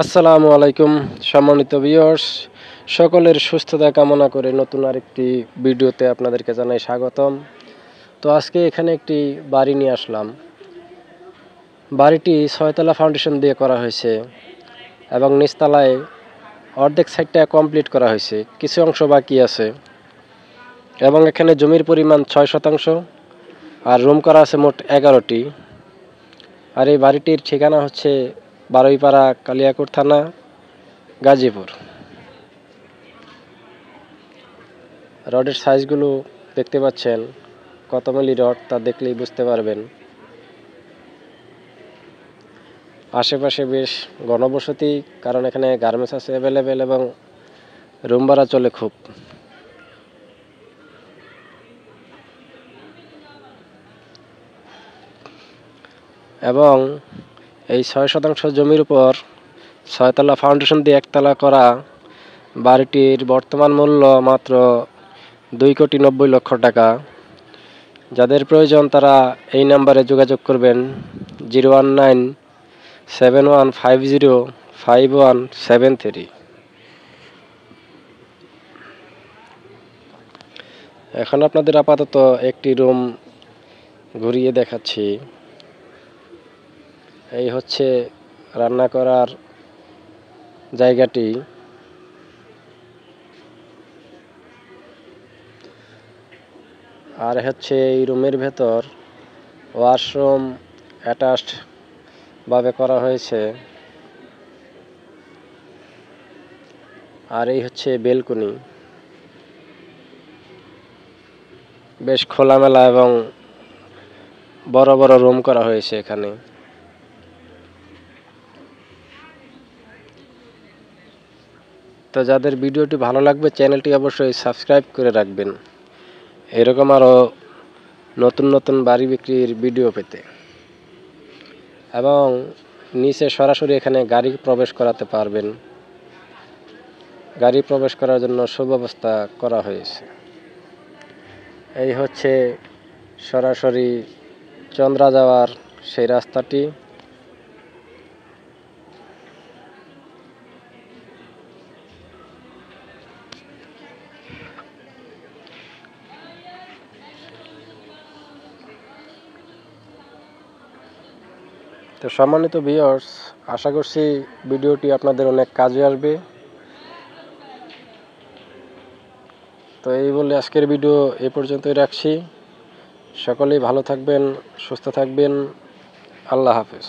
আসসালামু আলাইকুম সম্মানিত ভিউয়ার্স, সকলের সুস্থতা কামনা করে নতুন আরেকটি ভিডিওতে আপনাদেরকে জানাই স্বাগতম। তো আজকে এখানে একটি বাড়ি নিয়ে আসলাম। বাড়িটি 6তলা ফাউন্ডেশন দিয়ে করা হয়েছে এবং নিচতলায় অর্ধেক সাইডটা কমপ্লিট করা হয়েছে, কিছু অংশ বাকি আছে এবং এখানে জমির পরিমাণ 6 শতাংশ আর রুম করা আছে মোট 11টি। আর এই বাড়িটির ঠিকানা হচ্ছে বারুইপাড়া, কালিয়াকৈর থানা, গাজীপুর। রডের সাইজগুলো দেখতে পাচ্ছেন, কত মিলি রড তা দেখলেই বুঝতে পারবেন। আশেপাশে বেশ ঘনবসতি, কারণ এখানে গার্মেন্টস আছে অ্যাভেলেবেল এবং রুম ভাড়া চলে খুব। এবং এই 6 শতাংশ জমির উপর 6তলা ফাউন্ডেশন দিয়ে একতলা করা বাড়িটির বর্তমান মূল্য মাত্র 2,90,00,000 টাকা। যাদের প্রয়োজন তারা এই নাম্বারে যোগাযোগ করবেন 01971505173। এখন আপনাদের আপাতত একটি রুম ঘুরিয়ে দেখাচ্ছি। এই হচ্ছে রান্না করার জায়গাটি। আর হচ্ছে এই রুমের ভেতর ওয়াশরুম অ্যাটাচড ভাবে করা হয়েছে। আর এই হচ্ছে বেলকনি, বেশ খোলামেলা এবং বড় বড় রুম করা হয়েছে এখানে। তো যাদের ভিডিওটি ভালো লাগবে চ্যানেলটি অবশ্যই সাবস্ক্রাইব করে রাখবেন, এরকম আরও নতুন নতুন বাড়ি বিক্রির ভিডিও পেতে। এবং নিচে সরাসরি এখানে গাড়ি প্রবেশ করাতে পারবেন। গাড়ি প্রবেশ করার জন্য সুব্যবস্থা করা হয়েছে। এই হচ্ছে সরাসরি চন্দ্রা যাওয়ার সেই রাস্তাটি। তো সম্মানিত ভিউয়ার্স, আশা করছি ভিডিওটি আপনাদের অনেক কাজে আসবে। তো এই বলে আজকের ভিডিও এ পর্যন্তই রাখছি। সকলেই ভালো থাকবেন, সুস্থ থাকবেন। আল্লাহ হাফেজ।